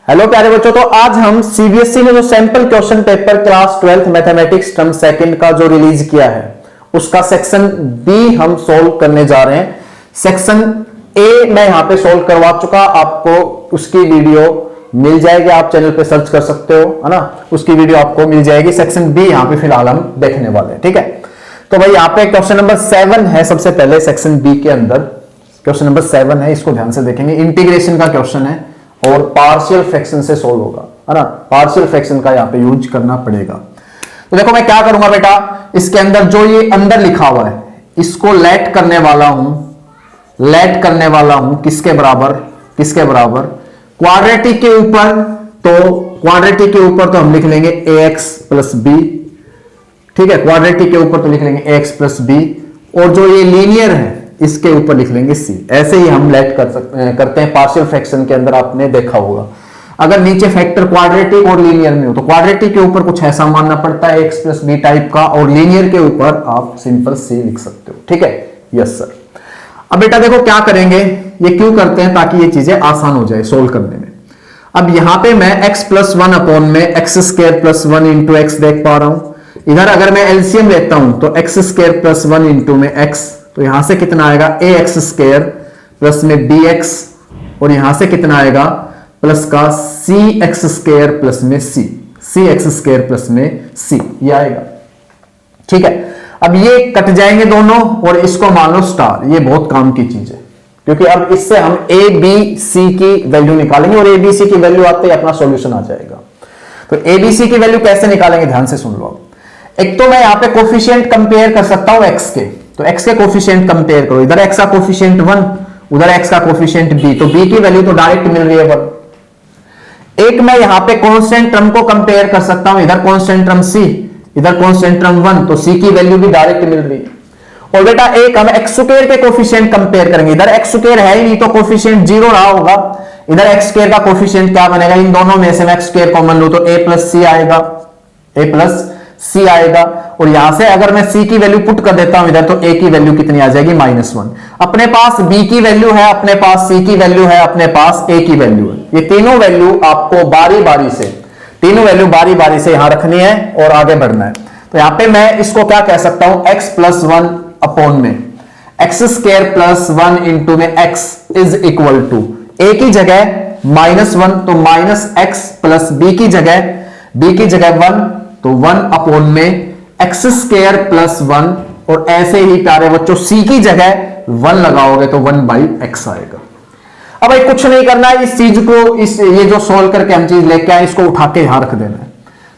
Hello प्यारे बच्चों, तो आज हम सीबीएसई ने जो sample question paper class 12th mathematics term second का जो रिलीज किया है उसका सेक्शन बी हम सोल्व करने जा रहे हैं। सेक्शन ए मैं यहां पे सोल्व करवा चुका, आपको उसकी वीडियो मिल जाएगी, आप चैनल पे सर्च कर सकते हो, है ना, उसकी वीडियो आपको मिल जाएगी। सेक्शन बी यहां पे फिलहाल हम देखने वाले हैं, ठीक है। तो भाई यहां पे क्वेश्चन नंबर 7 है, सबसे पहले सेक्शन बी के अंदर क्वेश्चन नंबर 7 है, इसको ध्यान से देखेंगे। इंटीग्रेशन का क्वेश्चन है और पार्शियल फ्रैक्शन से सोल्व होगा, है ना, पार्शियल फ्रैक्शन का यहां पे यूज करना पड़ेगा। तो देखो मैं क्या करूंगा बेटा, इसके अंदर जो ये अंदर लिखा हुआ है इसको लेट करने वाला हूं किसके बराबर, क्वाड्रेटिक के ऊपर। तो क्वाड्रेटिक के ऊपर तो हम लिख लेंगे ax प्लस बी, ठीक है, क्वाड्रेटिक के ऊपर तो लिख लेंगे ax प्लस बी, और जो ये लीनियर है इसके ऊपर लिख लेंगे c। ऐसे ही हम लेट करते हैं पार्शियल फ्रैक्शन के अंदर, आपने देखा होगा। अगर नीचे फैक्टर क्वाड्रेटिक और लीनियर में हो तो क्वाड्रेटिक के ऊपर कुछ ऐसा मानना पड़ता है x प्लस बी टाइप का, और लीनियर के ऊपर आप सिंपल c लिख सकते हो, ठीक है। Yes sir. अब बेटा देखो क्या करेंगे, ये क्यों करते हैं, ताकि ये चीजें आसान हो जाए सोल्व करने में। अब यहां पे मैं x प्लस वन अपॉन में x square plus one into x देख पा रहा हूं। इधर अगर मैं एलसीएम लेता हूं तो x square plus one into में x, तो यहां से कितना आएगा ए एक्स स्क्वायर प्लस में बी एक्स, और यहां से कितना आएगा प्लस का सी एक्स स्क्वायर प्लस में सी एक्स स्क्वायर प्लस में सी, ये आएगा, ठीक है। अब ये कट जाएंगे दोनों और इसको मान लो स्टार, ये बहुत काम की चीज है, क्योंकि अब इससे हम ए बी सी की वैल्यू निकालेंगे और ए बी सी की वैल्यू आते ही अपना सॉल्यूशन आ जाएगा। तो ए बी सी की वैल्यू कैसे निकालेंगे, ध्यान से सुन लो। एक तो मैं यहां पे कोफिशिएंट कंपेयर कर सकता हूं एक्स के, तो x के कोफिशिएंट कंपेयर करो, इधर x का कोफिशिएंट 1, उधर x का कोफिशिएंट b, तो b की वैल्यू तो डायरेक्ट मिल रही है 1। एक मैं यहां पे कांस्टेंट टर्म को कंपेयर कर सकता हूं, इधर कांस्टेंट टर्म c, इधर कांस्टेंट टर्म 1, तो c की वैल्यू भी डायरेक्ट मिल रही है। और बेटा एक हम x स्क्वायर के कोफिशिएंट कंपेयर करेंगे, इधर x स्क्वायर है ही नहीं तो कोफिशिएंट 0 रहा होगा, इधर x स्क्वायर का कोफिशिएंट क्या बनेगा, इन दोनों में से मैं x स्क्वायर कॉमन लूं तो a प्लस सी आएगा, a प्लस सी आएगा। और यहां से अगर मैं c की वैल्यू पुट कर देता हूं इधर, तो a की वैल्यू कितनी आ जाएगी -1। अपने पास b की वैल्यू है, अपने पास c की वैल्यू है, अपने पास a की वैल्यू है। ये तीनों वैल्यू आपको बारी बारी से यहां रखनी है और आगे बढ़ना है। तो यहां पे मैं इसको क्या कह सकता हूं, x प्लस वन अपॉन में x square plus one into में x is equal to a की जगह -1 तो माइनस एक्स प्लस b की जगह 1 तो 1 अपॉन में एक्स स्क्वायर प्लस 1, और ऐसे ही प्यारे बच्चों c की जगह 1 लगाओगे तो 1 बाई एक्स आएगा। अब भाई कुछ नहीं करना है, इस चीज को ये जो सोल्व करके हम चीज लेके आए इसको उठा के यहां रख देना है।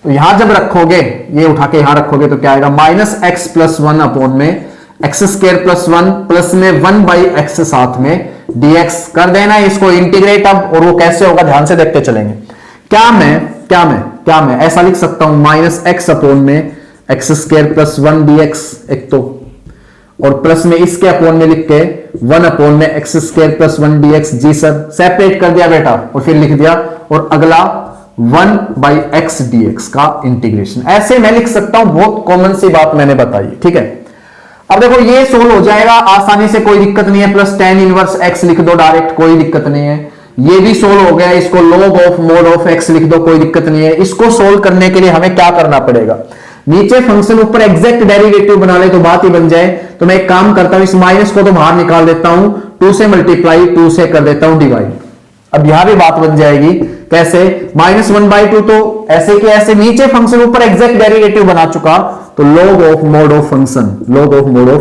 तो यहां जब रखोगे, ये उठा के यहां रखोगे तो क्या आएगा, minus x plus one upon में एक्स स्क्वायर प्लस 1 प्लस में 1 बाई एक्स साथ में dx कर देना है इसको इंटीग्रेट अब, और वो कैसे होगा ध्यान से देखते चलेंगे। क्या मैं ऐसा लिख सकता हूं, माइनस एक्स अपॉन में एक्स स्क्वायर प्लस 1 dx एक तो, और प्लस में इसके अपॉन में लिख के 1 अपॉन में एक्स स्क्वायर प्लस 1 dx। जी सर, सेपरेट कर दिया बेटा और फिर लिख दिया, और अगला 1 बाई एक्स dx का इंटीग्रेशन। ऐसे मैं लिख सकता हूं, बहुत कॉमन सी बात मैंने बताई, ठीक है। अब देखो ये सोल्व हो जाएगा आसानी से, कोई दिक्कत नहीं है, प्लस tan इनवर्स x लिख दो डायरेक्ट, कोई दिक्कत नहीं है। ये भी सोल्व हो गया, इसको log of mod of x लिख दो, कोई दिक्कत नहीं है। इसको सोल्व करने के लिए हमें क्या करना पड़ेगा, नीचे फंक्शन ऊपर एग्जैक्ट डेरिवेटिव बना ले तो बात ही बन जाए। तो मैं एक काम करता हूं, इस माइनस को तो बाहर निकाल देता हूं, 2 से मल्टीप्लाई 2 से कर देता हूं डिवाइड। अब यहां भी बात बन जाएगी, कैसे, -1/2 तो ऐसे के ऐसे, नीचे फंक्शन ऊपर एग्जैक्ट डेरिवेटिव बना चुका तो log of mod of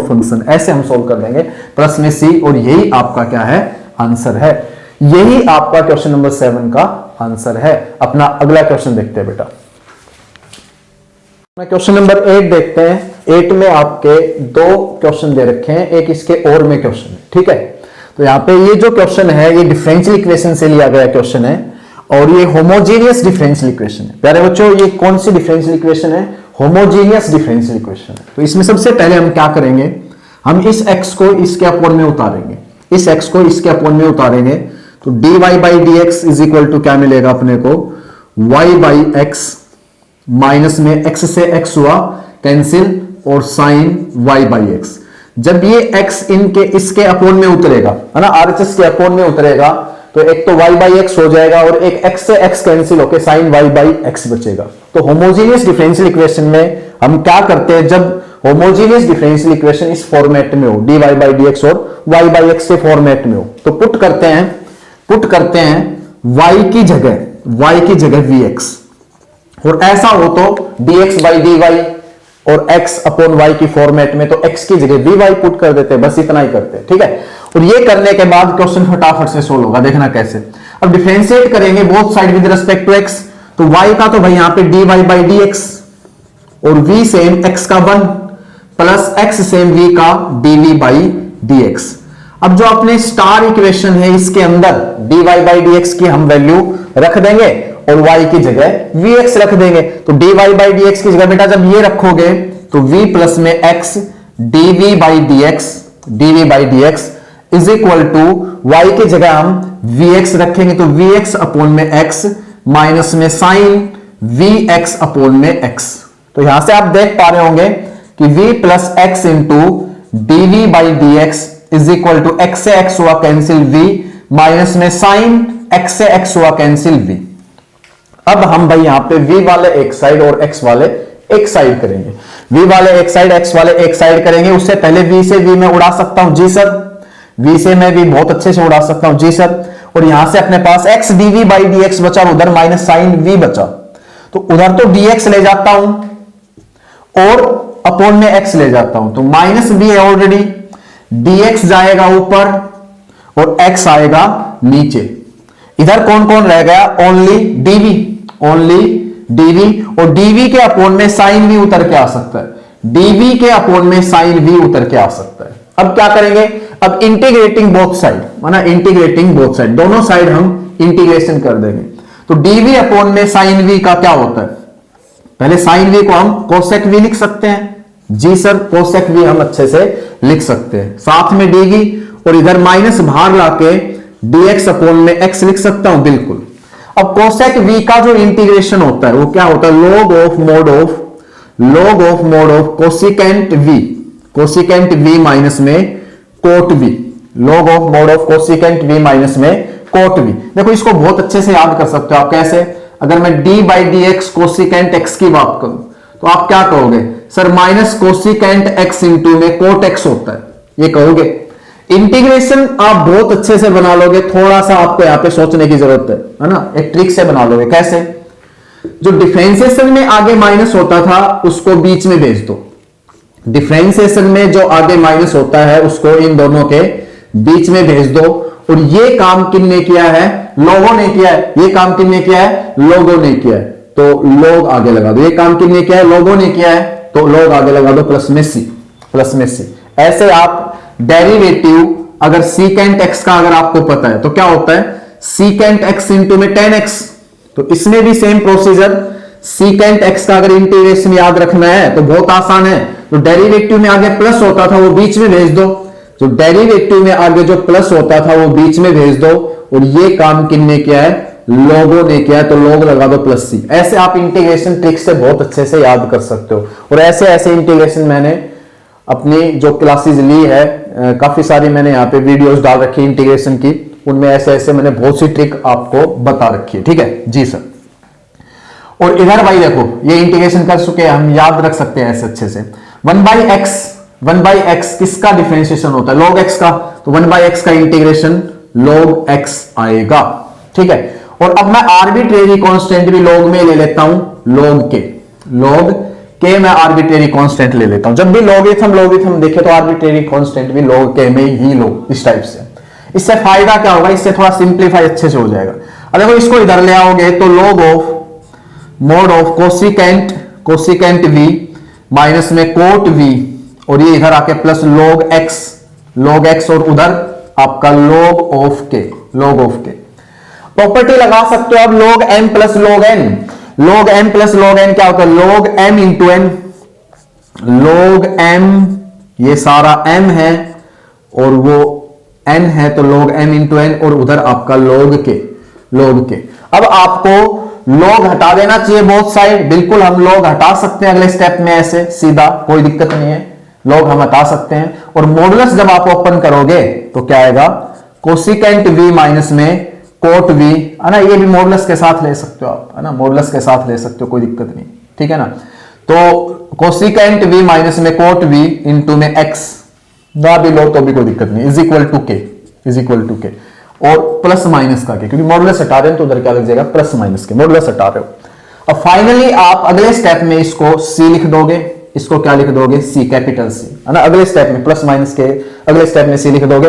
function, ऐसे हम सोल्व कर देंगे प्लस में c, और यही आपका क्या है, आंसर है। यही आपका क्वेश्चन नंबर 7 का आंसर है। अपना अगला क्वेश्चन देखते हैं बेटा, क्वेश्चन नंबर 8 देखते हैं। 8 में आपके 2 क्वेश्चन दे रखे हैं, एक इसके और में क्वेश्चन है, ठीक है। तो यहां पे ये जो क्वेश्चन है ये डिफरेंशियल इक्वेशन से लिया गया क्वेश्चन है, और ये होमोजेनियस डिफरेंशियल इक्वेशन है। प्यारे बच्चों ये कौन सी डिफरेंशियल इक्वेशन है, होमोजेनियस डिफरेंशियल इक्वेशन है। तो इसमें सबसे पहले हम क्या करेंगे, हम इस x को इसके अपॉन में उतारेंगे, इस x को इसके अपॉन में उतारेंगे, तो dy by d x is equal to क्या मिलेगा अपने को, y बाई एक्स, माइनस में x से x हुआ कैंसिल, और साइन y बाई एक्स। जब ये x इनके इसके अपॉन में उतरेगा, है ना, RHS के अपॉन में उतरेगा, तो एक तो y बाई एक्स हो जाएगा और एक x से x कैंसिल होकर साइन y बाई एक्स बचेगा। तो होमोजीनियस डिफरेंशियल इक्वेशन में हम क्या करते हैं, जब होमोजीनियस डिफरेंशियल इक्वेशन इस फॉर्मेट में हो, dy बाई dx और y बाई एक्स के फॉर्मेट में हो, तो पुट करते हैं y की जगह vx, और ऐसा हो तो dx बाई dy और x अपॉन y की फॉर्मेट में तो x की जगह vy पुट कर देते हैं, बस इतना ही करते हैं, ठीक है। और ये करने के बाद क्वेश्चन फटाफट से सोल्व होगा, देखना कैसे। अब डिफरेंशिएट करेंगे both side with respect to x, तो y का तो भाई यहां पे dy बाई dx और v सेम x का 1 प्लस x सेम v का dv बाई dx। अब जो अपने स्टार इक्वेशन है इसके अंदर dy बाई dx की हम वैल्यू रख देंगे और y की जगह vx रख देंगे। तो dy बाई dx की जगह बेटा जब ये रखोगे तो v प्लस में x dv by dx is equal to y की जगह हम vx रखेंगे, तो vx अपॉन में x माइनस में साइन vx अपॉन में x। तो यहां से आप देख पा रहे होंगे कि v plus x into dv by dx is equal to x से x हुआ कैंसिल v माइनस में साइन x से x हुआ कैंसिल v। अब हम भाई यहां पे v वाले एक साइड और x वाले एक साइड करेंगे, v वाले एक साइड x वाले एक साइड करेंगे। उससे पहले v से v मैं उड़ा सकता हूं, जी सर, v से मैं v बहुत अच्छे से उड़ा सकता हूं, जी सर। और यहां से अपने पास x dv बाई dx बचा और उधर माइनस साइन v बचा, तो उधर तो dx ले जाता हूं और अपॉन में x ले जाता हूं, तो माइनस v है ऑलरेडी, dx जाएगा ऊपर और x आएगा नीचे। इधर कौन कौन रह गया, ओनली dv और dv के अपॉन में साइन v उतर के आ सकता है, dv के अपॉन में साइन v उतर के आ सकता है। अब क्या करेंगे, अब इंटीग्रेटिंग बोथ साइड, माना इंटीग्रेटिंग बोथ साइड, दोनों साइड हम इंटीग्रेशन कर देंगे। तो dv अपॉन में साइन v का क्या होता है, पहले साइन v को हम कोसेक v लिख सकते हैं, जी सर, कोसेक v हम अच्छे से लिख सकते हैं, साथ में dv और इधर माइनस बाहर लाके dx अपॉन में x लिख सकता हूं, बिल्कुल। अब कोसेक v का जो इंटीग्रेशन होता है वो क्या होता है, log of mod of cosecant v minus में cot v, log of mod of cosecant v minus में कोट v। देखो इसको बहुत अच्छे से याद कर सकते हो आप, कैसे, अगर मैं d by dx cosecant x की बात करूं तो आप क्या कहोगे, sir minus cosecant x into में कोट x होता है, ये कहोगे। इंटीग्रेशन आप बहुत अच्छे से बना लोगे, थोड़ा सा आपको यहां पे सोचने की जरूरत है ना, एक ट्रिक से बना लोगे। कैसे, जो डिफरेंशिएशन में आगे माइनस होता था उसको बीच में भेज दो, डिफरेंशिएशन में जो आगे माइनस होता है उसको इन दोनों के बीच में भेज दो। और ये काम किसने किया है, लोगों ने किया है, ये काम किसने किया है, लोगों ने किया है, तो लोग आगे लगा दो। ये काम किसने किया है, लोगों ने किया है, तो लोग आगे लगा दो, प्लस में सी। ऐसे आप डेरिवेटिव अगर सीकेंट एक्स का अगर आपको पता है तो क्या होता है, सीकेंट एक्स इंटू में टेन एक्स, तो इसमें भी सेम प्रोसीजर, सीकेंट एक्स का अगर इंटीग्रेशन याद रखना है तो बहुत आसान है, तो डेरिवेटिव में आगे प्लस होता था वो बीच में भेज दो, जो डेरिवेटिव में आगे जो प्लस होता था वो बीच में भेज दो। और ये काम किसने किया है, लोगों ने किया है, तो लोग लगा दो प्लस सी। ऐसे आप इंटीग्रेशन ट्रिक से बहुत अच्छे से याद कर सकते हो। और ऐसे इंटीग्रेशन मैंने अपनी जो क्लासेस ली है, काफी सारी मैंने यहाँ पे वीडियोस डाल रखी है इंटीग्रेशन की, उनमें ऐसे मैंने बहुत सी ट्रिक आपको बता रखी है, ठीक है जी सर। और इधर भाई देखो ये इंटीग्रेशन कर चुके हैं, हम याद रख सकते हैं ऐसे अच्छे से। 1 बाई एक्स किसका डिफरेंशिएशन होता है, log x का, तो 1 बाई एक्स का इंटीग्रेशन log x आएगा, ठीक है। और अब मैं आर्बिट्रेरी कांस्टेंट भी log में ले लेता हूं, log के मैं आर्बिट्रेरी कांस्टेंट ले लेता हूं। जब भी लॉगरिथम देखे तो आर्बिट्रेरी कांस्टेंट भी log के में ही लो, इस टाइप से। इससे फायदा क्या होगा, इससे थोड़ा सिंप्लीफाई अच्छे से हो जाएगा। अब देखो इसको इधर ले आओगे तो log of mod of cosecant v minus में कोट v, और ये इधर आके प्लस log x और उधर आपका log ऑफ के। प्रॉपर्टी लगा सकते हो अब log m plus log n क्या होता है, log m into n, log m ये सारा m है और वो n है, तो log m इंटू n, और उधर आपका log के। अब आपको log हटा देना चाहिए बोथ साइड, बिल्कुल हम log हटा सकते हैं अगले स्टेप में, ऐसे सीधा कोई दिक्कत नहीं है, log हम हटा सकते हैं। और मॉडुलस जब आप ओपन करोगे तो क्या आएगा, कोसिकेंट v माइनस में कोट वी, है ना, ये भी मॉडुलस के साथ ले सकते हो आप, है ना, मॉडुलस के साथ ले सकते हो, कोई दिक्कत नहीं, ठीक है ना। तो कोसिकेंट वी माइनस में कोट वी इंटू में एक्स ना भी लो तो भी कोई दिक्कत नहीं, इज इक्वल टू के, इज इक्वल टू के, और प्लस माइनस का के, क्योंकि मॉडुलस हटा रहे हैं तो उधर क्या लग जाएगा, प्लस माइनस के, मॉडुलस हटा रहे हो। अब फाइनली आप अगले स्टेप में इसको सी लिख दोगे, इसको क्या लिख दोगे, सी, कैपिटल सी, है ना, अगले स्टेप में प्लस माइनस के अगले स्टेप में सी लिख दोगे,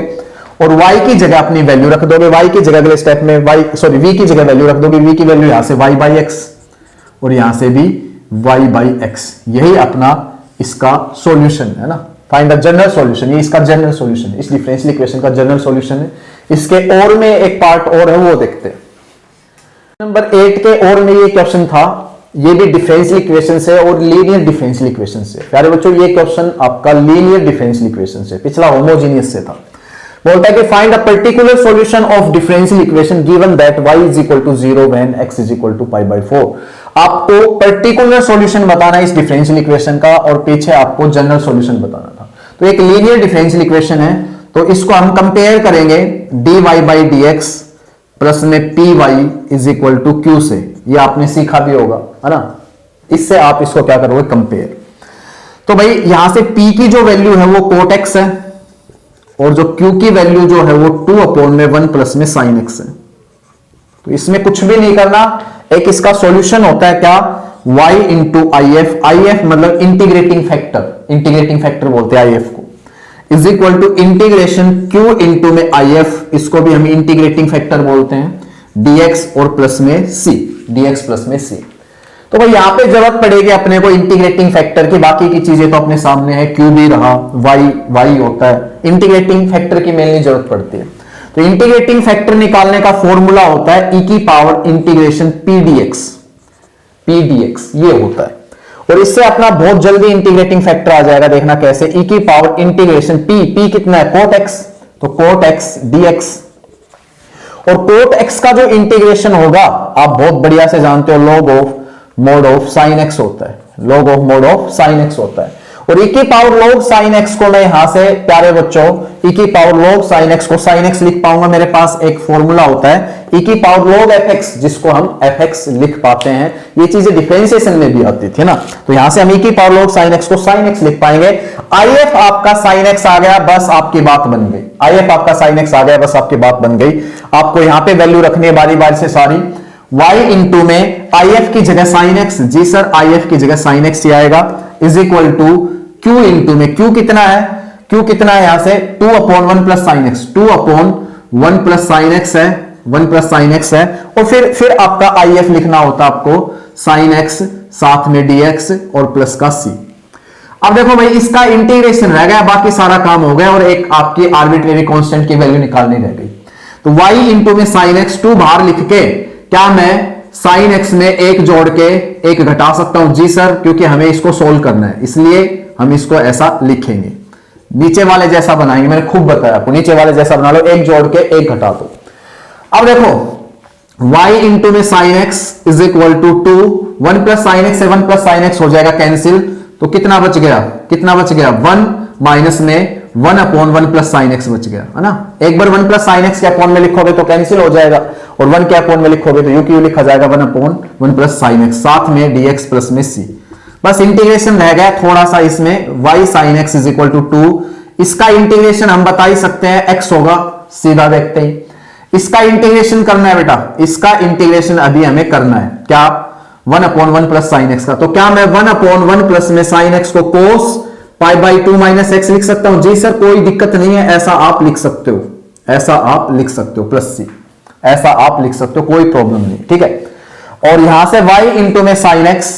और y की जगह अपनी वैल्यू रख दोगे, y की जगह अगले स्टेप में y, सॉरी v की जगह वैल्यू रख दोगे, v की वैल्यू यहां से y बाई एक्स और यहां से भी y बाई एक्स, यही अपना इसका सॉल्यूशन है ना, फाइंड द जनरल सॉल्यूशन, ये इसका जनरल सॉल्यूशन है, इस डिफरेंशियल इक्वेशन का जनरल सॉल्यूशन है। इसके और में एक पार्ट और है, वो देखते हैं। नंबर 8 के और में ये क्वेश्चन था, ये भी डिफरेंशियल इक्वेशन से और लीनियर डिफरेंशियल इक्वेशन से। प्यारे बच्चों, ये क्वेश्चन आपका लीनियर डिफरेंशियल इक्वेशन से, पिछला होमोजीनियस से था। बोलता है कि find a particular solution of differential equation given that y is equal to 0 when x is equal to pi by 4। आपको पर्टिकुलर सॉल्यूशन बताना है इस डिफरेंशियल इक्वेशन का, और पीछे आपको जनरल सॉल्यूशन बताना था। तो एक लीनियर डिफरेंशियल इक्वेशन है, तो इसको हम कंपेयर करेंगे dy बाई dx प्लस में py is equal to q से। ये आपने सीखा भी होगा, है ना, इससे आप इसको क्या करोगे, कंपेयर। तो भाई यहां से p की जो वैल्यू है वो cot x है, और जो q की वैल्यू जो है वो 2 अपॉन में 1 प्लस में साइन x है। तो इसमें कुछ भी नहीं करना, एक इसका सॉल्यूशन होता है क्या, y into I F, I F मतलब इंटीग्रेटिंग फैक्टर, इंटीग्रेटिंग फैक्टर बोलते हैं आई एफ को, is equal to integration q into में आई एफ, इसको भी हम इंटीग्रेटिंग फैक्टर बोलते हैं, dx और प्लस में c, dx प्लस में c। तो भाई यहां पे जरूरत पड़ेगी अपने को इंटीग्रेटिंग फैक्टर की, बाकी की चीजें तो अपने सामने है, q भी रहा, y होता है, इंटीग्रेटिंग फैक्टर की मेनली जरूरत पड़ती है। तो इंटीग्रेटिंग फैक्टर निकालने का फॉर्मूला होता है e की पावर इंटीग्रेशन p dx, ये होता है। और इससे अपना बहुत जल्दी इंटीग्रेटिंग फैक्टर आ जाएगा, देखना कैसे, e की पावर इंटीग्रेशन p कितना है, cot x, तो cot x dx, और cot x का जो इंटीग्रेशन होगा आप बहुत बढ़िया से जानते हो, log of mod of sine x होता है, log of mod of sine x होता है। और e की पावर log साइन x को मैं यहां से, प्यारे बच्चों, e की पावर log साइन x को साइन x लिख पाऊंगा, मेरे पास एक फॉर्मूला होता है e की पावर log fx, जिसको हम fx लिख पाते हैं। ये चीजें डिफरेंशिएशन में भी आती थी ना, तो यहां से हम e की पावर log साइन x को साइन x लिख पाएंगे। if आपका साइन x आ गया, बस आपकी बात बन गई, if आपका साइन x आ गया, बस आपकी बात बन गई। आपको यहां पे वैल्यू रखनी है बारी बारी से सारी, y इंटू में if की जगह साइन x, जी सर if की जगह साइन x ही आएगा, is equal to q into में, q कितना है, q कितना है यहां से 2 upon 1 plus sine x, 2 upon 1 plus sine x है, 1 प्लस साइन x है, और फिर आपका if लिखना होता है आपको साइन x साथ में dx और प्लस का c। अब देखो भाई इसका इंटीग्रेशन रह गया, बाकी सारा काम हो गया, और एक आपकी आर्बिट्रेरी कांस्टेंट की वैल्यू निकालनी रह गई। तो y इंटू में साइन x, 2 बाहर लिख के क्या मैं साइन x में एक जोड़ के एक घटा सकता हूं, जी सर, क्योंकि हमें इसको सोल्व करना है, इसलिए हम इसको ऐसा लिखेंगे, नीचे वाले जैसा बनाएंगे, मैंने खूब बताया आपको, नीचे वाले जैसा बना लो, एक जोड़ के एक घटा दो। अब देखो y इंटू में sine x is equal to 2, 1 plus sine x से 1 प्लस साइन x हो जाएगा कैंसिल, तो कितना बच गया, कितना बच गया, 1 माइनस में 1 अपॉन 1 प्लस साइन x बच गया, है ना। एक बार 1 प्लस साइन x के अपॉन में लिखोगे तो कैंसिल हो जाएगा, और 1 के अपॉन में लिखोगे तो u लिखा जाएगा 1 अपॉन 1 प्लस साइन x, साथ में dx प्लस में c। बस इंटीग्रेशन रह गया थोड़ा सा इसमें, y sine x is equal to 2, इसका इंटीग्रेशन हम बता ही सकते हैं x होगा, सीधा देखते ही। इसका इंटीग्रेशन करना है बेटा, इसका इंटीग्रेशन अभी हमें करना है, क्या, 1 अपॉन 1 प्लस साइन x का। तो क्या मैं 1 अपॉन 1 प्लस में साइन x को कोस पाई बाई 2 माइनस x लिख सकता हूं, जी सर, कोई दिक्कत नहीं है, ऐसा आप लिख सकते हो, ऐसा आप लिख सकते हो, प्लस c, ऐसा आप लिख सकते हो, कोई प्रॉब्लम नहीं, ठीक है। और यहां से y इंटू में sine x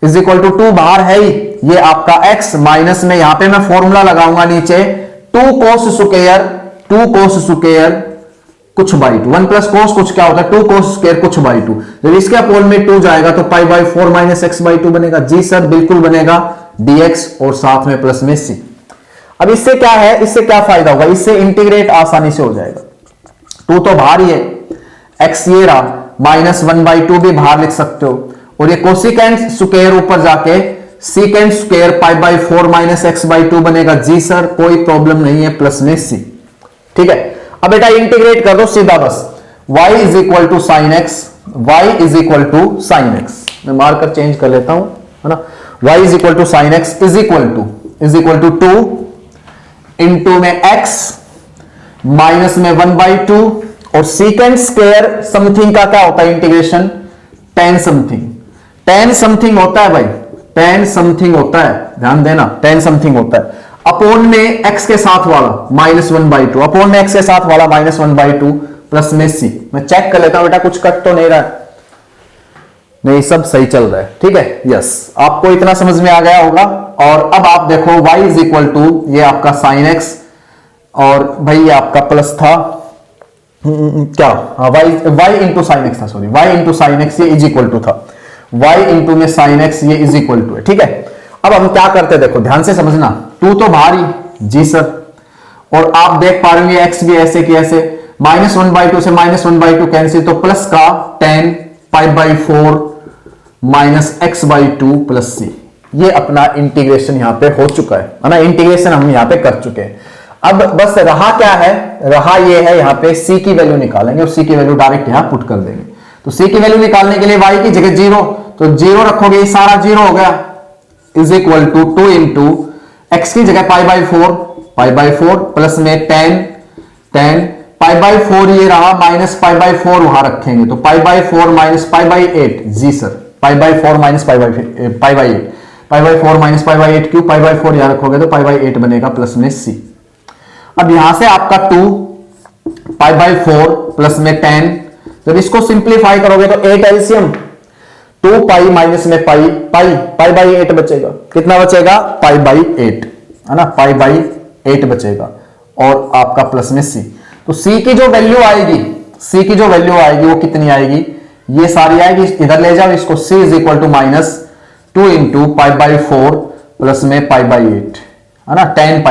is equal to 2 बाहर है ही, ये आपका x माइनस में, यहां पे मैं फॉर्मूला लगाऊंगा नीचे, 2 कोस स्क्वायर, 2 कोस स्क्वायर कुछ बाई 2, 1 प्लस कोस कुछ क्या होता है, 2 कोस स्क्वायर कुछ बाई 2, जब इसके अपॉन में 2 जाएगा तो पाई बाई 4 माइनस एक्स बाई 2 बनेगा, जी सर बिल्कुल बनेगा, dx और साथ में प्लस में c। अब इससे क्या है, इससे क्या फायदा होगा, इससे इंटीग्रेट आसानी से हो जाएगा, 2 तो बाहर ही है, x ये रहा, माइनस 1 बाई 2 भी बाहर लिख सकते हो, और ये कोसिकेंट स्क्वायर ऊपर जाके secant square pi by 4 minus x by 2 बनेगा, जी सर कोई प्रॉब्लम नहीं है, प्लस में c, ठीक है। अब बेटा इंटीग्रेट कर दो सीधा, बस y is equal to sine x, y is equal to sine x, मैं मार्कर चेंज कर लेता हूं, है ना। y is equal to sine x is equal to 2 into में x माइनस में 1/2 और सीकेंड स्क्वायर समथिंग का क्या होता है integration, tan something, tan something होता है भाई, tan समथिंग होता है, ध्यान देना, tan समथिंग होता है अपॉन में x के साथ वाला -1/2, अपॉन में x के साथ वाला -1/2 प्लस में c। मैं चेक कर लेता हूं बेटा कुछ कट तो नहीं रहा है, नहीं सब सही चल रहा है, ठीक है। यस, आपको इतना समझ में आ गया होगा। और अब आप देखो y इज इक्वल टू ये आपका साइन x और भाई ये आपका प्लस था क्या, y इंटू साइन एक्स था, sorry y into sine x ये इज इक्वल टू था, y इंटू में साइन एक्स ये इज इक्वल टू है, ठीक है। अब हम क्या करते हैं देखो ध्यान से समझना, 2 तो बाहर ही, जी सर, और आप देख पा रहे हैं x भी ऐसे कि ऐसे, -1/2 से -1/2 कैंसिल, तो प्लस का tan π/4 minus x/2 plus c, ये अपना इंटीग्रेशन यहां पे हो चुका है ना, इंटीग्रेशन हम यहां पे कर चुके हैं। अब बस रहा क्या है, रहा ये है यहाँ पे c की वैल्यू निकालेंगे और c की वैल्यू डायरेक्ट यहां पुट कर देंगे। तो c की वैल्यू निकालने के लिए y की जगह 0, तो 0 रखोगे, ये सारा 0 हो गया, is equal to 2 into x की जगह π/4 प्लस में tan π/4 ये रहा, माइनस π/4 वहां रखेंगे, तो π/4 माइनस π/8, जी सर, π/4 माइनस π/8, π/4 माइनस π/8 क्यों, π/4 यहां रखोगे तो π/8 बनेगा प्लस में c। अब यहां से आपका 2 π/4 प्लस में 10, जब इसको सिंप्लीफाई करोगे तो 8 एलसीएम, 2 पाई माइनस में π/8 बचेगा, कितना बचेगा, π/8, है ना, π/8 बचेगा और आपका प्लस में c। तो c की जो वैल्यू आएगी, c की जो वैल्यू आएगी वो कितनी आएगी, ये सारी आएगी, इधर ले जाओ इसको, c is equal to -2 into π/4 plus में π/8, है ना, tan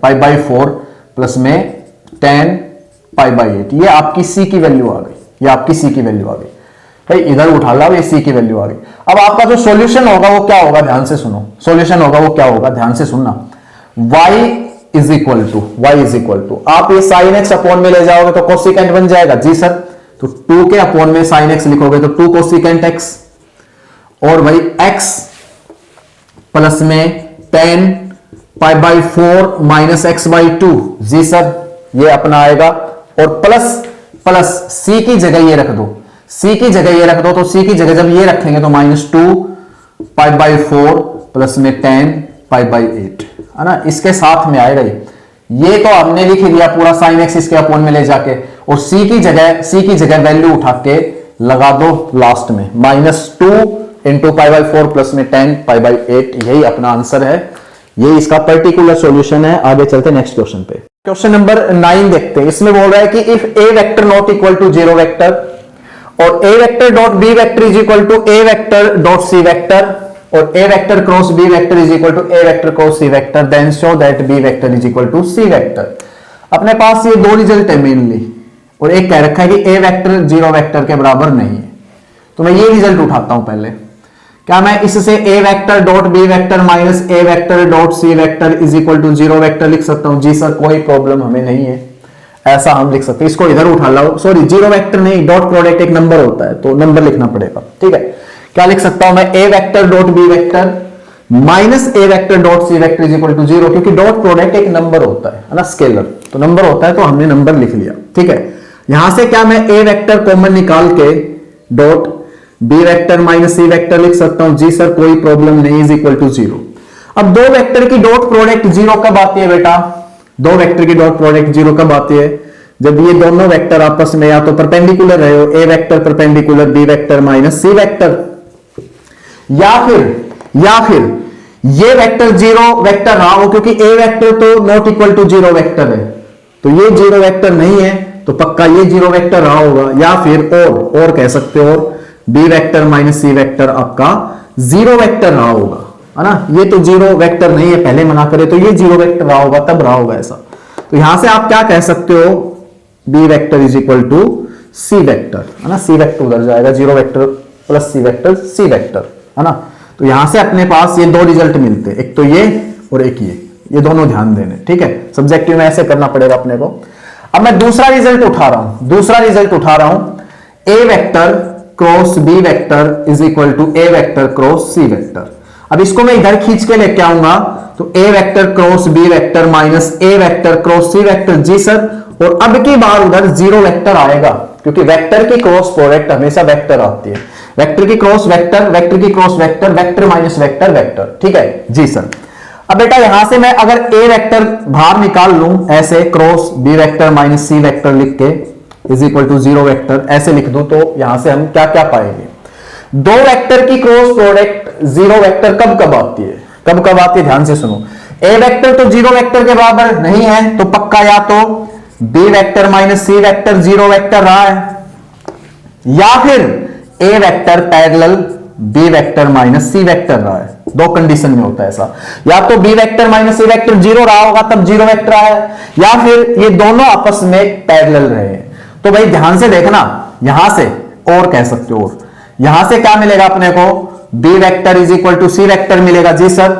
π/4 प्लस में tan π/8, ये आपकी c की वैल्यू आ गई, ये आपकी c की वैल्यू आ गई भाई, इधर उठा लाओ, ये c की वैल्यू आ गई। अब आपका जो सॉल्यूशन होगा वो क्या होगा, ध्यान से सुनो, सॉल्यूशन होगा वो क्या होगा, ध्यान से सुनना, y इज इक्वल टू आप ये साइन एक्स अपॉन में ले जाओगे तो कोसिकेंट बन जाएगा, जी सर, तो 2 के अपॉन में साइन एक्स लिखोगे तो 2 कोसिकेंट एक्स, और भाई x प्लस में tan π/4 माइनस x/2, जी सर, ये अपना आएगा, और प्लस c की जगह ये रख दो, c की जगह ये रख दो, तो c की जगह जब ये रखेंगे तो -2 π/4 प्लस में tan π/8, है ना, इसके साथ में आएगा ये तो हमने लिख दिया पूरा साइन एक्स इसके अपॉन में ले जाके, और c की जगह वैल्यू उठा के लगा दो लास्ट में, -2 इंटू π/4 प्लस में tan π/8, यही अपना आंसर है, यही इसका पर्टिकुलर सॉल्यूशन है। आगे चलते नेक्स्ट क्वेश्चन पे, क्वेश्चन नंबर 9 देखते हैं। इसमें बोल रहा है कि if a vector not equal to 0 vector और a vector dot b vector is equal to a vector dot c vector और a vector cross b vector is equal to a vector cross c vector, then show that b vector is equal to c vector. अपने पास ये दो result है mainly, और एक कह रखा है कि a वेक्टर 0 वेक्टर के बराबर नहीं है, तो मैं ये रिजल्ट उठाता हूं पहले। क्या मैं इससे a vector dot b vector minus a vector dot c vector is equal to 0 vector लिख सकता हूं, जी सर, कोई प्रॉब्लम हमें नहीं है, ऐसा हम लिख सकते हैं। इसको इधर उठा लाओ, सॉरी 0 वेक्टर नहीं, डॉट प्रोडक्ट एक नंबर होता है तो नंबर लिखना पड़ेगा, ठीक है। क्या लिख सकता हूं मैं, a vector dot b vector minus a vector dot c vector is equal to 0, क्योंकि डॉट प्रोडक्ट एक नंबर होता है ना, स्केलर, तो नंबर होता है तो हमने नंबर लिख लिया, ठीक है। यहां से क्या मैं a वेक्टर कॉमन निकाल के dot b vector minus c vector लिख सकता हूं, जी सर, कोई प्रॉब्लम नहीं, इज इक्वल टू 0। अब दो वेक्टर की डॉट प्रोडक्ट 0 कब आती है बेटा, दो वेक्टर की डॉट प्रोडक्ट 0 कब आती है, जब ये दोनों वेक्टर आपस में या तो परपेंडिकुलर रहे हो, a vector perpendicular b vector minus c vector, या फिर ये वेक्टर 0 वेक्टर रहा हो, क्योंकि a वेक्टर तो नॉट इक्वल टू 0 वेक्टर है, तो ये 0 वेक्टर नहीं है, तो पक्का ये 0 वेक्टर रहा होगा, या फिर और कह सकते हो b vector minus c vector आपका 0 वेक्टर रहा होगा, है ना। ये तो 0 वेक्टर नहीं है, पहले मना करे, तो ये 0 वेक्टर रहा होगा, तब रहा होगा ऐसा। तो यहां से आप क्या कह सकते हो, b vector is equal to c vector, है ना, c वेक्टर उधर जाएगा, 0 vector plus c vector, c vector, है ना। तो यहां से अपने पास ये दो रिजल्ट मिलते हैं, एक तो ये और एक ये दोनों ध्यान देने, ठीक है। सब्जेक्टिव में ऐसे करना पड़ेगा अपने को। अब मैं दूसरा रिजल्ट उठा रहा हूं A vector cross B vector is equal to A vector cross C vector. अब इसको मैं इधर खींच के लेके आऊंगा तो A vector cross B vector minus A vector cross C vector. जी सर, और अब की बार उधर जीरो वेक्टर आएगा क्योंकि वेक्टर की क्रॉस प्रोडक्ट हमेशा वेक्टर आती है। वेक्टर की क्रॉस वेक्टर, वेक्टर की cross vector, vector minus vector vector. ठीक है जी सर। अब बेटा यहां से मैं अगर ए वेक्टर बाहर निकाल लूं ऐसे क्रॉस बी वेक्टर माइनस सी वेक्टर लिख के is equal to zero vector ऐसे लिख दूं तो यहां से हम क्या क्या पाएंगे? दो वेक्टर की क्रॉस प्रोडक्ट जीरो वेक्टर कब कब आती है? कब कब आती है? ध्यान से सुनो। ए वेक्टर तो जीरो वेक्टर के बराबर नहीं है तो पक्का या तो बी वेक्टर माइनस सी वेक्टर जीरो वेक्टर रहा है या फिर A vector parallel B vector minus C vector रहा है। दो कंडीशन में होता है ऐसा, या तो बी वेक्टर माइनस सी वेक्टर जीरो रहा होगा तब जीरो वेक्टर आया है, या फिर ये दोनों आपस में पैरेलल रहे हैं। तो भाई ध्यान से देखना, यहां से और कह सकते हो, और यहां से क्या मिलेगा अपने को? B vector is equal to c vector मिलेगा। जी सर,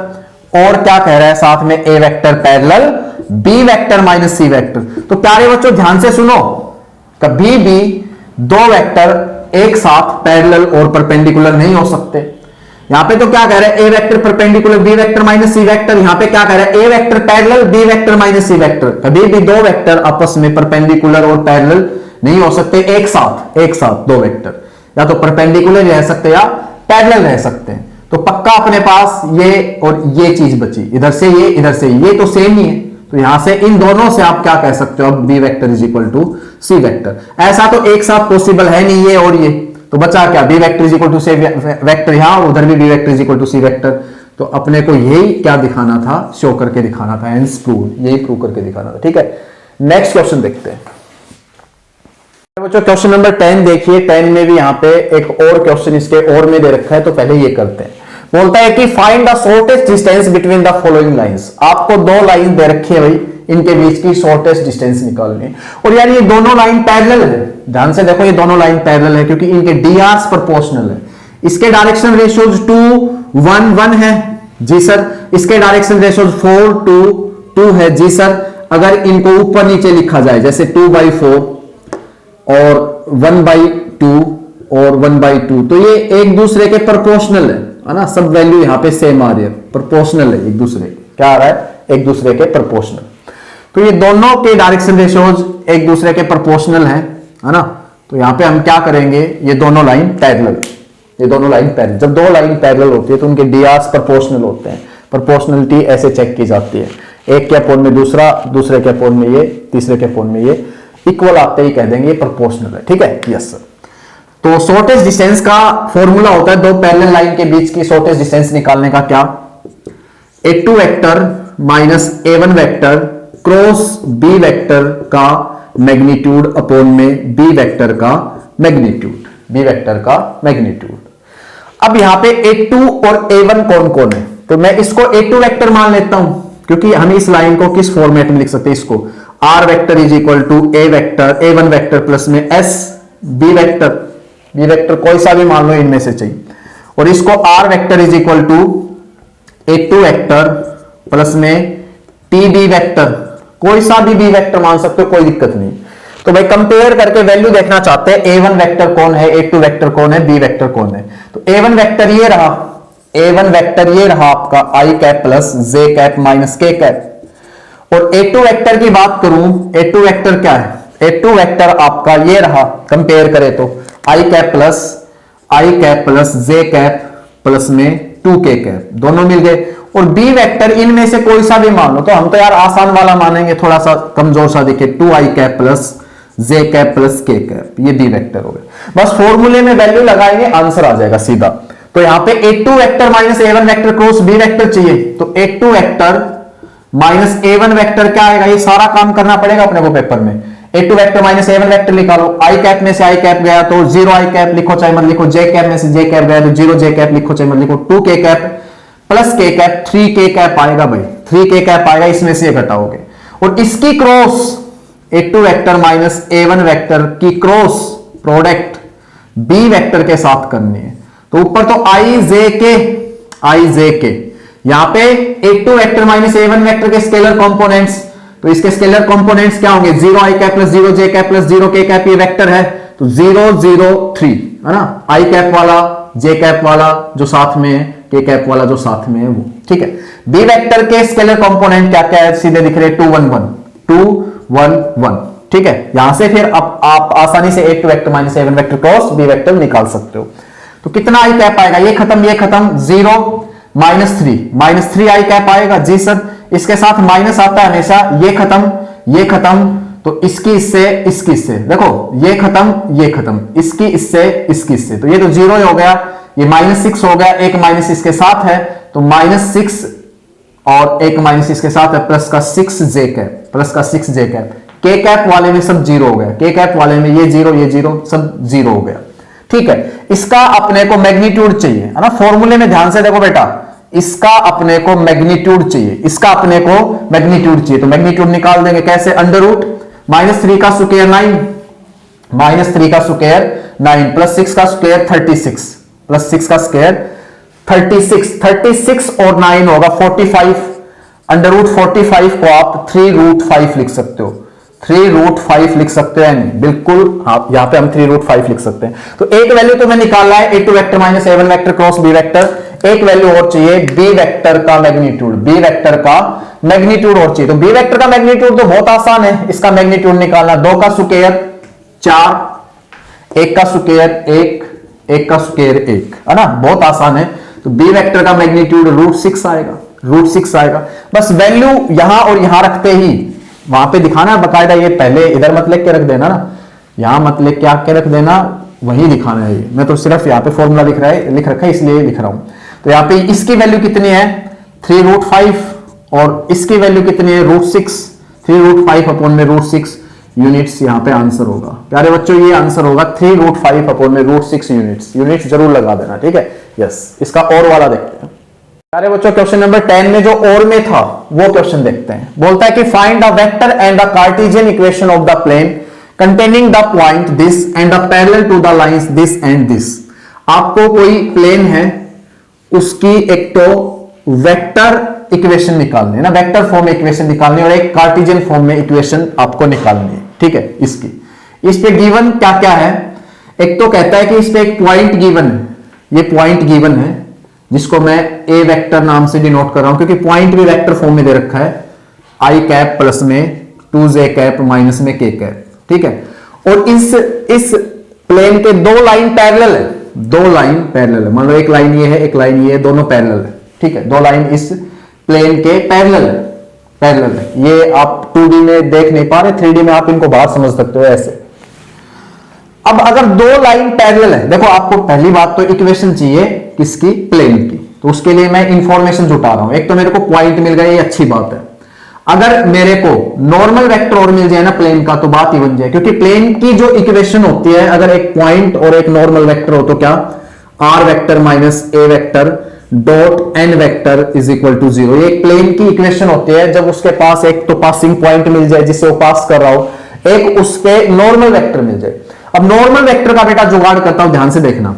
और क्या कह रहा है साथ में? A vector parallel B vector minus C vector. तो प्यारे बच्चों ध्यान से सुनो, कभी भी दो वेक्टर एक साथ पैरेलल और परपेंडिकुलर नहीं हो सकते। यहां पे तो क्या कह रहा है? A vector perpendicular B vector minus C vector. यहां पे क्या कह रहा है? A vector parallel B vector minus C vector. कभी भी दो वेक्टर आपस में परपेंडिकुलर और पैरेलल नहीं हो सकते एक साथ दो वेक्टर या तो परपेंडिकुलर रह सकते या पैरेलल रह सकते हैं। तो पक्का अपने पास ये और ये चीज बची, इधर से ये इधर से ये तो सेम ही है। तो यहां से इन दोनों से आप क्या कह सकते हो? अब b vector is equal to c vector. ऐसा तो एक साथ पॉसिबल है नहीं, ये और ये, तो बचा क्या? B vector is equal to c vector यहां और उधर भी b vector is equal to c vector. तो अपने को यही क्या दिखाना था? शो करके दिखाना था, हेंस प्रूव, यही प्रूव करके दिखाना था। ठीक है, नेक्स्ट क्वेश्चन देखते हैं बच्चों। क्वेश्चन नंबर 10 देखिए। 10 में भी यहां पे एक और क्वेश्चन इसके और में दे रखा है, तो पहले ये करते हैं। बोलता है कि find the shortest distance between the following lines. आपको दो लाइन दे रखी है भाई, इनके बीच की शॉर्टेस्ट डिस्टेंस निकालनी है। और यार ये दोनों लाइन पैरेलल है, ध्यान से देखो, ये दोनों लाइन पैरेलल है क्योंकि इनके डीआर्स प्रोपोर्शनल है। इसके डायरेक्शन रेशियोज 2 1 1 है। जी सर, इसके डायरेक्शन रेशियोज 4 2 2 है। जी सर, अगर इनको ऊपर नीचे लिखा जाए जैसे 2/4 और 1/2 और 1/2, तो ये एक दूसरे के प्रोपोर्शनल है ना। सब वैल्यू यहां पे सेम आ रही है, प्रोपोर्शनल है एक दूसरे। क्या आ रहा है? एक दूसरे के प्रोपोर्शनल। तो ये दोनों के डायरेक्शन रेशियोज एक दूसरे के प्रोपोर्शनल है ना। तो यहां पे हम क्या करेंगे? ये दोनों लाइन पैरेलल, ये दोनों लाइन पैरेलल। जब दो लाइन पैरेलल होती है तो उनके डीआर्स प्रोपोर्शनल होते हैं। प्रोपोर्शनलिटी ऐसे चेक की जाती है, एक के अपोन में दूसरा, दूसरे के अपोन में ये, तीसरे के अपोन में ये, इक्वल आते ही कह देंगे प्रोपोर्शनल है। ठीक है, यस सर। तो शॉर्टेस्ट डिस्टेंस का फॉर्मूला होता है दो पैरेलल लाइन के बीच की शॉर्टेस्ट डिस्टेंस निकालने का। क्या? A2 vector minus A1 vector cross B vector का मैग्नीट्यूड अपोन में B वेक्टर का मैग्नीट्यूड, B वेक्टर का मैग्नीट्यूड। अब यहां पे A2 और A1 कौन कौन है? तो मैं इसको A2 वेक्टर मान लेता हूं क्योंकि हम इस लाइन को किस फॉर्मेट में लिख सकते हैं? इसको R vector is equal to A vector A1 vector plus में S B vector, B vector कोई सा भी मान लो इनमें से चाहिए, और इसको R vector is equal to A2 vector plus में TB वेक्टर, कोई सा भी B वेक्टर मान सकते हो, कोई दिक्कत नहीं। तो भाई कंपेयर करके वैल्यू देखना चाहते हैं A1 वेक्टर कौन है, A2 वेक्टर कौन है, B वेक्टर कौन है। तो A1 वेक्टर ये रहा, A1 वेक्टर ये रहा आपका I cap plus J cap minus K cap. और A2 वेक्टर की बात करूं, A2 वेक्टर क्या है? A2 वेक्टर आपका ये रहा, कंपेयर करें तो I cap plus J cap plus में 2K कैप, दोनों मिल गए। और B वेक्टर इनमें से कोई सा भी मान लो, तो हम तो यार आसान वाला मानेंगे, थोड़ा सा कमजोर सा दिखे, 2I cap plus J cap plus K cap, ये B वेक्टर हो गए। बस फॉर्मूले में वैल्यू लगाएंगे, आंसर आ जाएगा सीधा। तो यहां पे A2 vector minus A1 vector cross B vector चाहिए, तो A2 vector minus A1 vector क्या आएगा? ये सारा काम करना पड़ेगा अपने को पेपर में। A2 vector minus A1 vector निकालो, I कैप में से I कैप गया तो 0I कैप लिखो चाहे मत लिखो, J कैप में से J कैप गया तो 0J कैप लिखो चाहे मत लिखो, 2K cap plus K cap 3K cap आएगा भाई, 3K कैप आएगा, इसमें से घटाओगे। और इसकी cross A2 vector minus A1 vector की क्रॉस प्रोडक्ट B वेक्टर के साथ करनी है। तो ऊपर तो I J K, यहां पे A2 vector minus A1 vector के स्केलर कंपोनेंट्स, तो इसके स्केलर कंपोनेंट्स क्या होंगे, 0 i cap plus 0 j cap plus 0 k cap, ये वेक्टर है तो 0 0 3 है ना, i कैप वाला, j कैप वाला जो साथ में है, k कैप वाला जो साथ में है वो, ठीक है। बी वेक्टर के स्केलर कंपोनेंट क्या क्या है, सीधे दिख रहे 2 1 1 2 1 1, ठीक है। यहां से फिर अब आप आसानी से a2 vector minus a1 vector cross b vector निकाल सकते हो। तो कितना i कैप आएगा, ये खत्म 0 -3 i कैप आएगा जी सर। इसके साथ माइनस आता है हमेशा, ये खत्म तो इसकी इससे देखो, ये खत्म इसकी इससे, तो ये तो 0 हो गया, ये -6 हो गया, एक माइनस इसके साथ है तो -6 और एक माइनस इसके साथ है प्लस का 6 j कैप, k कैप वाले में सब 0 हो गया, k कैप वाले में ये 0 सब 0 हो गया, ठीक है। इसका अपने को मैग्नीट्यूड चाहिए है ना, फॉर्मूले में ध्यान से देखो बेटा, इसका अपने को मैग्नीट्यूड चाहिए, तो मैग्नीट्यूड निकाल देंगे कैसे, अंडर रूट -3 का स्क्वायर 9 प्लस 6 का स्क्वायर 36 और 9 होगा 45, अंडर रूट 45 को आप 3√5 लिख सकते हो, 3√5 लिख सकते हैं, नहीं बिल्कुल हाँ, यहां पे हम 3√5 लिख सकते हैं। तो एक वैल्यू तो मैं निकाल रहा है a2 vector minus a1 vector cross b vector, एक वैल्यू और चाहिए b वेक्टर का मैग्नीट्यूड और चाहिए। तो b वेक्टर का मैग्नीट्यूड तो बहुत आसान है, इसका मैग्नीट्यूड निकालना, 2 का स्क्वायर 4, 1 का स्क्वायर 1 का स्क्वायर 1 है ना, बहुत आसान है। तो b वेक्टर का मैग्नीट्यूड √6 आएगा, बस वैल्यू यहां और यहां रखते ही वहां पे दिखाना है बकायदा, ये पहले इधर मत लिख के रख देना ना, यहां मत लिख के आके रख देना, वही दिखाना है। ये मैं तो सिर्फ यहां पे फॉर्मूला लिख रखा है इसलिए लिख रहा हूं। तो यहां पे इसकी वैल्यू कितनी है 3√5 और इसकी वैल्यू कितनी है √6, 3√5 अपॉन में √6 यूनिट्स यहां पे आंसर होगा। प्यारे बच्चों ये आंसर होगा 3√5 अपॉन में √6 यूनिट्स जरूर लगा देना, ठीक है। यस, इसका और वाला देखते हैं। प्यारे बच्चों क्वेश्चन नंबर 10 में जो और में था वो क्वेश्चन देखते हैं। बोलता है कि find the vector and the cartesian equation of the plane containing the point this and the parallel to the lines this and this. आपको कोई प्लेन है, उसकी एक तो वेक्टर इक्वेशन निकालनी है ना, वेक्टर फॉर्म में इक्वेशन निकालनी है और एक कार्टेशियन फॉर्म में इक्वेशन आपको निकालनी है, ठीक है। इस पे गिवन क्या क्या है, एक तो कहता है कि इस पे एक पॉइंट गिवन है, ये पॉइंट गिवन है जिसको मैं ए वेक्टर नाम से डिनोट कर रहा हूं क्योंकि पॉइंट भी वेक्टर फॉर्म में दे रखा है, आई कैप प्लस में 2j कैप माइनस में k कैप, ठीक है। और इस प्लेन के दो लाइन पैरेलल है, मान लो एक लाइन ये है, एक लाइन ये है, दोनों पैरेलल है, ठीक है। दो लाइन इस प्लेन के पैरेलल है। ये आप 2D में देख नहीं पा रहे, 3D में आप इनको बाहर समझ सकते हो ऐसे। अब अगर दो लाइन पैरेलल है, देखो आपको पहली बात तो इक्वेशन चाहिए किसकी, प्लेन की, तो उसके लिए मैं इंफॉर्मेशन जुटा रहा हूं। एक तो मेरे को पॉइंट मिल गया, ये अच्छी बात है। अगर मेरे को नॉर्मल वेक्टर और मिल जाए ना प्लेन का तो बात ही बन जाए, क्योंकि प्लेन की जो इक्वेशन होती है अगर एक पॉइंट और एक नॉर्मल वेक्टर हो तो क्या, r vector minus a vector dot n vector is equal to 0। ये एक प्लेन की इक्वेशन होती है जब उसके पास एक तो पासिंग पॉइंट मिल जाए जिससे वो पास कर रहा हो, एक उसके नॉर्मल वेक्टर मिल जाए। अब नॉर्मल वेक्टर का बेटा जुगाड़ करता हूं, ध्यान से देखना।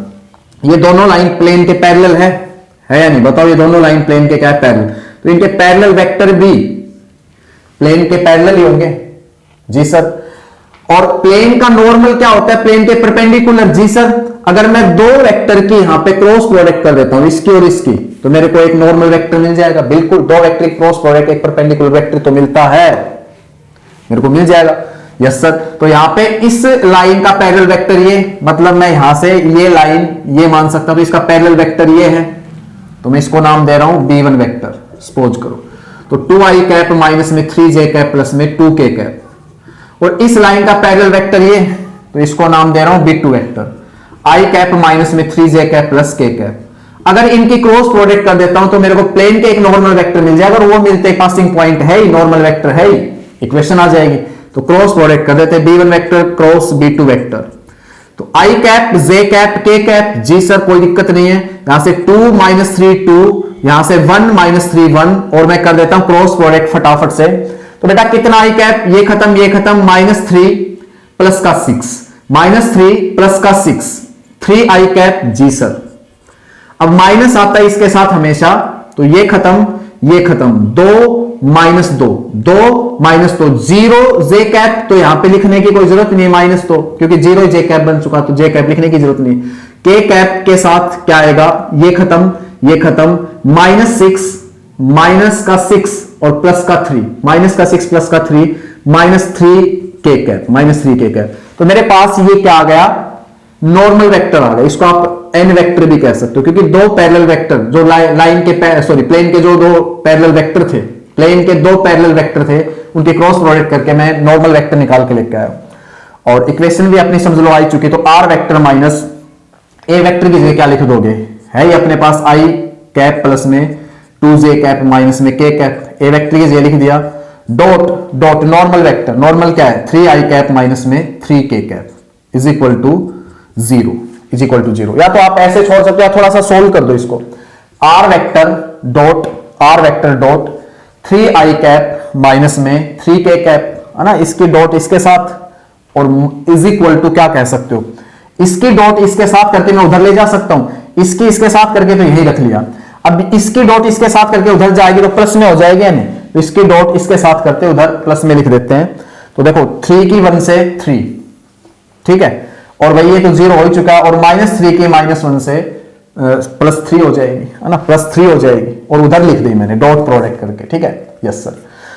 ये दोनों लाइन प्लेन के पैरेलल है या नहीं, बताओ। ये दोनों लाइन प्लेन के क्या है, पैरेलल, तो इनके पैरेलल वेक्टर भी प्लेन के पैरेलल ही होंगे, जी सर। और प्लेन का नॉर्मल क्या होता है, प्लेन के परपेंडिकुलर, जी सर। अगर मैं दो वेक्टर की यहां पे क्रॉस प्रोडक्ट कर देता हूं, इसकी और इसकी, तो मेरे को एक नॉर्मल वेक्टर मिल जाएगा। बिल्कुल, दो वेक्टर क्रॉस प्रोडक्ट एक परपेंडिकुलर वेक्टर तो मिलता है, मेरे को मिल जाएगा। Yes sir. तो यहां पे इस लाइन का पैरेलल वेक्टर ये, मतलब मैं यहां से ये लाइन ये मान सकता हूं, तो इसका पैरेलल वेक्टर ये है, तो मैं इसको नाम दे रहा हूं b1 वेक्टर, सपोज करो। तो 2i कैप माइनस में 3j कैप प्लस में 2k कैप। और इस लाइन का पैरेलल वेक्टर ये, तो इसको नाम दे रहा हूं b2 vector, i cap minus में 3j cap plus k cap. अगर इनकी क्रॉस प्रोडक्ट कर देता हूं तो मेरे को प्लेन के एक नॉर्मल वेक्टर मिल जाएगा, और वो मिलते पासिंग पॉइंट है ही, नॉर्मल वेक्टर है ही, इक्वेशन आ जाएगी। तो क्रॉस प्रोडक्ट कर देते हैं, b1 vector cross b2 vector. तो i cap j cap k cap, जी सर कोई दिक्कत नहीं है। यहां से 2 माइनस 3 2, यहां से 1 माइनस 3 1, और मैं कर देता हूं क्रॉस प्रोडक्ट फटाफट से। तो बेटा कितना i कैप, ये खत्म, -3 प्लस का 6, -3 प्लस का 6, 3i कैप, जी सर। अब माइनस आता है इसके साथ हमेशा, तो ये खत्म, 2 -2 जीरो जे कैप, तो यहां पे लिखने की कोई जरूरत नहीं है -2, क्योंकि जीरो जे कैप बन चुका, तो जे कैप लिखने की जरूरत नहीं। के कैप के साथ क्या आएगा, ये खत्म, -6 माइनस का 6 और प्लस का 3, माइनस का 6 प्लस का 3, -3 के कैप, -3 के कैप। तो मेरे पास ये क्या आ गया, नॉर्मल वेक्टर आ गया। इसको आप एन वेक्टर भी कह सकते हो, क्योंकि दो पैरेलल वेक्टर जो लाइन के प्लेन के जो दो पैरेलल वेक्टर थे, प्लेन के दो पैरेलल वेक्टर थे, उनके क्रॉस प्रोडक्ट करके मैं नॉर्मल वेक्टर निकाल के लेके आया। और इक्वेशन भी अपनी समझ लो आई चुकी। तो आर वेक्टर माइनस ए वेक्टर की जगह क्या लिख दोगे, है ये अपने पास आई कैप प्लस में 2j कैप माइनस में के कैप, ए वेक्टर की जगह लिख दिया। डॉट नॉर्मल वेक्टर, नॉर्मल क्या है 3i कैप माइनस में 3k cap is equal to 0, या तो आप ऐसे छोड़ सकते हो, थोड़ा सा सोल्व कर दो इसको। R vector dot 3i cap minus में 3k कैप, है ना, इसकी डॉट इसके साथ, और इज इक्वल टू क्या कह सकते हो, इसकी डॉट इसके साथ करके मैं उधर ले जा सकता हूं, इसकी इसके साथ करके तो यही रख लिया। अब इसकी डॉट इसके साथ करके उधर जाएगी तो प्लस में हो जाएगी या नहीं, तो इसकी डॉट इसके साथ करते उधर प्लस में लिख देते हैं। तो देखो 3 की 1 से 3, ठीक है, और भाई ये तो 0 हो चुका है, और -3 की -1 से +3 हो जाएगी, है ना, +3 हो जाएगी, और उधर लिख दी मैंने डॉट प्रोडक्ट करके, ठीक है, यस सर।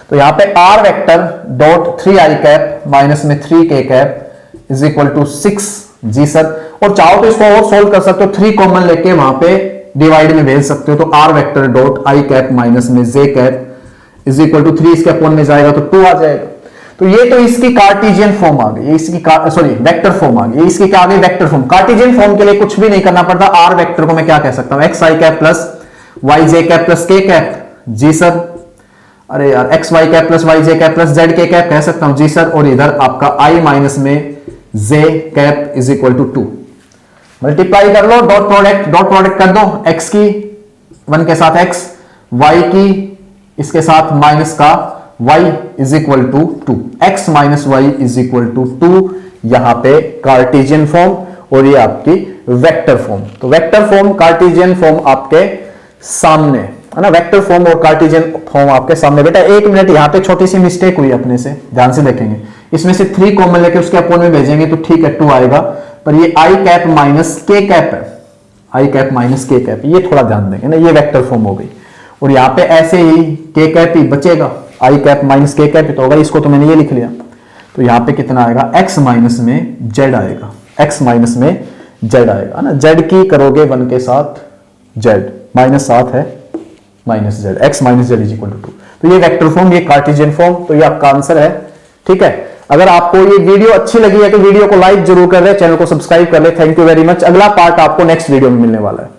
तो यहां पे r vector dot 3i cap minus में 3k cap is equal to 6, जी सर। और चाहो तो इसको और सोल्व कर सकते हो, 3 कॉमन लेके वहां पे डिवाइड में भेज सकते हो। तो r vector dot i cap minus में जे कैप इज इक्वल टू 3, इसके अपोन में जाएगा तो 2 आ जाएगा। तो ये तो इसकी कार्टेशियन फॉर्म आ गई, इसकी वेक्टर फॉर्म आ गई, इसकी क्या आ गई, वेक्टर फॉर्म। कार्टेशियन फॉर्म के लिए कुछ भी नहीं करना पड़ता, आर वेक्टर को मैं क्या कह सकता हूं, X I cap plus Y J cap plus K cap, जी सर। अरे यार X Y cap plus Y J cap plus Z K cap कह सकता हूं, जी सर। और इधर आपका आई माइनस में जे cap is equal to 2, multiply कर लो, डॉट प्रोडक्ट कर दो, x की 1 के साथ x, y की इसके साथ माइनस का y is equal to 2, x minus y is equal to 2, यहां पे कार्टेशियन फॉर्म और ये आपकी वेक्टर फॉर्म। तो वेक्टर फॉर्म कार्टेशियन फॉर्म आपके सामने, है ना, वेक्टर फॉर्म और कार्टेशियन फॉर्म आपके सामने। बेटा 1 मिनट, यहां पे छोटी सी मिस्टेक हुई अपने से, ध्यान से देखेंगे। इसमें से 3 कॉमन लेके उसके अपोन में भेजेंगे तो ठीक है 2 आएगा, पर ये आई कैप माइनस के कैप है, आई कैप माइनस के कैप, ये थोड़ा ध्यान देंगे ना, ये वेक्टर फॉर्म हो गई। और यहां पे ऐसे ही के कैप ही बचेगा, आई कैप माइनस के कैप तो होगा, इसको तो मैंने ये लिख लिया। तो यहां पे कितना आएगा, x माइनस में z आएगा, x माइनस में z आएगा ना, z की करोगे 1 के साथ z, -7 है minus z, x minus z is equal to 2। तो ये वेक्टर फॉर्म, ये कार्टेशियन फॉर्म, तो ये आपका आंसर है, ठीक है। अगर आपको ये वीडियो अच्छी लगी है तो वीडियो को लाइक जरूर कर ले, चैनल को सब्सक्राइब कर ले। Thank you very much. अगला पार्ट आपको नेक्स्ट वीडियो में मिलने वाला है।